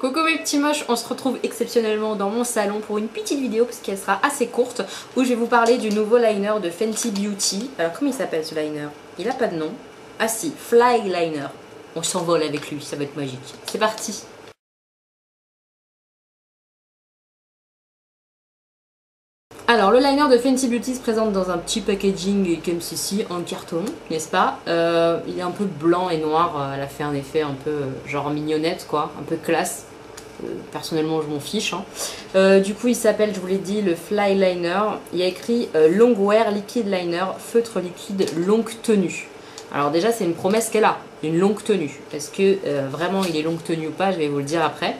Coucou mes petits moches, on se retrouve exceptionnellement dans mon salon pour une petite vidéo parce qu'elle sera assez courte où je vais vous parler du nouveau liner de Fenty Beauty. Alors comment il s'appelle ce liner? Il a pas de nom. Ah si, Fly Liner. On s'envole avec lui, ça va être magique. C'est parti! Alors le liner de Fenty Beauty se présente dans un petit packaging comme ceci, en carton, n'est-ce pas? Il est un peu blanc et noir, elle a fait un effet un peu genre mignonnette quoi, un peu classe. Personnellement je m'en fiche hein. Du coup il s'appelle, je vous l'ai dit, le Fly Liner. Il y a écrit Long Wear Liquid Liner, feutre liquide longue tenue. Alors déjà c'est une promesse qu'elle a, une longue tenue. Est-ce que vraiment il est longue tenue ou pas, je vais vous le dire après.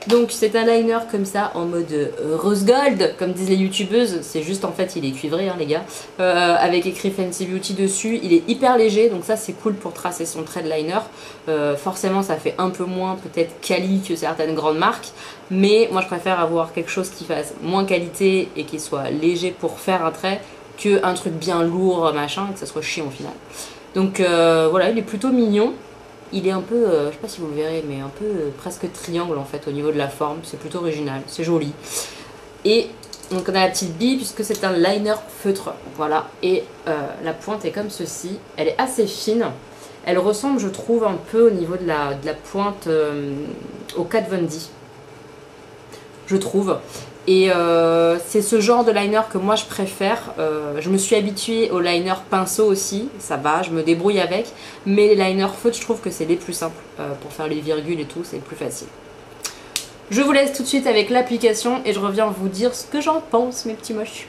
Donc c'est un liner comme ça en mode rose gold comme disent les youtubeuses, c'est juste en fait il est cuivré hein, les gars, avec écrit Fenty Beauty dessus. Il est hyper léger donc ça c'est cool pour tracer son trait de liner. Forcément ça fait un peu moins peut-être quali que certaines grandes marques, mais moi je préfère avoir quelque chose qui fasse moins qualité et qui soit léger pour faire un trait que un truc bien lourd machin et que ça soit chiant au final. Donc voilà, il est plutôt mignon. Il est un peu, je sais pas si vous le verrez, mais un peu presque triangle en fait au niveau de la forme. C'est plutôt original, c'est joli. Et donc on a la petite bille puisque c'est un liner feutre. Voilà, et la pointe est comme ceci. Elle est assez fine. Elle ressemble, je trouve, un peu au niveau de la pointe au Kat Von D. Je trouve. Et c'est ce genre de liner que moi je préfère. Je me suis habituée au liner pinceau aussi, ça va, je me débrouille avec. Mais les liners feutres, je trouve que c'est les plus simples pour faire les virgules et tout, c'est le plus facile. Je vous laisse tout de suite avec l'application et je reviens vous dire ce que j'en pense mes petits moches.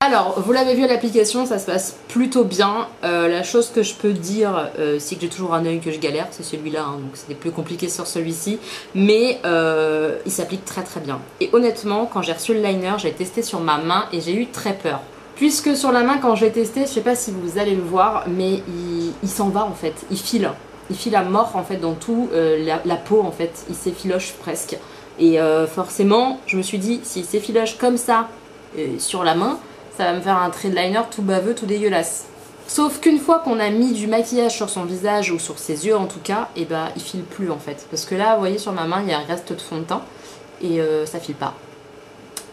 Alors, vous l'avez vu à l'application, ça se passe plutôt bien. La chose que je peux dire, c'est que j'ai toujours un œil que je galère, c'est celui-là, hein, donc c'était plus compliqué sur celui-ci. Mais il s'applique très très bien. Et honnêtement, quand j'ai reçu le liner, j'ai testé sur ma main et j'ai eu très peur. Puisque sur la main, quand je l'ai testé, je sais pas si vous allez le voir, mais il s'en va en fait, il file. Il file à mort en fait dans tout, la peau en fait, il s'effiloche presque. Et forcément, je me suis dit, s'il s'effiloche comme ça sur la main, ça va me faire un trait de liner tout baveux, tout dégueulasse. Sauf qu'une fois qu'on a mis du maquillage sur son visage ou sur ses yeux en tout cas, et bah il file plus en fait. Parce que là, vous voyez sur ma main, il y a un reste de fond de teint et ça file pas.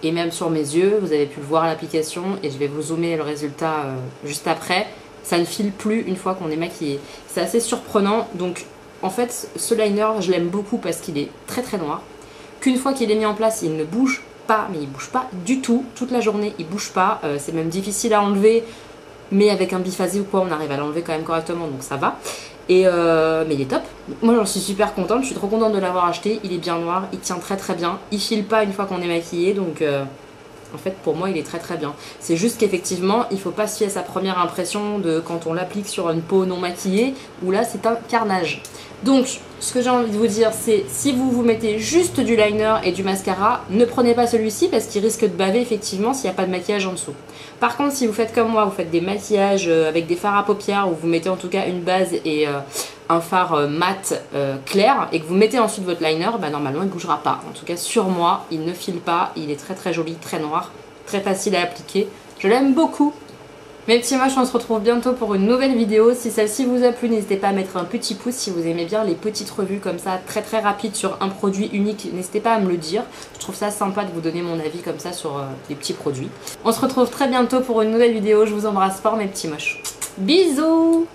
Et même sur mes yeux, vous avez pu le voir à l'application et je vais vous zoomer le résultat juste après. Ça ne file plus une fois qu'on est maquillé. C'est assez surprenant. Donc en fait, ce liner, je l'aime beaucoup parce qu'il est très très noir. Qu'une fois qu'il est mis en place, il ne bouge pas, mais il bouge pas du tout, toute la journée il bouge pas, c'est même difficile à enlever, mais avec un biphasé ou quoi on arrive à l'enlever quand même correctement donc ça va. Et mais il est top, moi j'en suis super contente, je suis trop contente de l'avoir acheté, il est bien noir, il tient très très bien, il file pas une fois qu'on est maquillé donc en fait pour moi il est très très bien. C'est juste qu'effectivement il faut pas se fier à sa première impression de quand on l'applique sur une peau non maquillée où là c'est un carnage. Donc ce que j'ai envie de vous dire c'est si vous vous mettez juste du liner et du mascara, ne prenez pas celui-ci parce qu'il risque de baver effectivement s'il n'y a pas de maquillage en dessous. Par contre si vous faites comme moi, vous faites des maquillages avec des fards à paupières où vous mettez en tout cas une base et un fard mat clair et que vous mettez ensuite votre liner, bah normalement il ne bougera pas. En tout cas sur moi il ne file pas, il est très très joli, très noir, très facile à appliquer. Je l'aime beaucoup. Mes petits moches, on se retrouve bientôt pour une nouvelle vidéo. Si celle-ci vous a plu, n'hésitez pas à mettre un petit pouce si vous aimez bien les petites revues comme ça, très très rapides sur un produit unique. N'hésitez pas à me le dire. Je trouve ça sympa de vous donner mon avis comme ça sur des petits produits. On se retrouve très bientôt pour une nouvelle vidéo. Je vous embrasse fort mes petits moches. Bisous!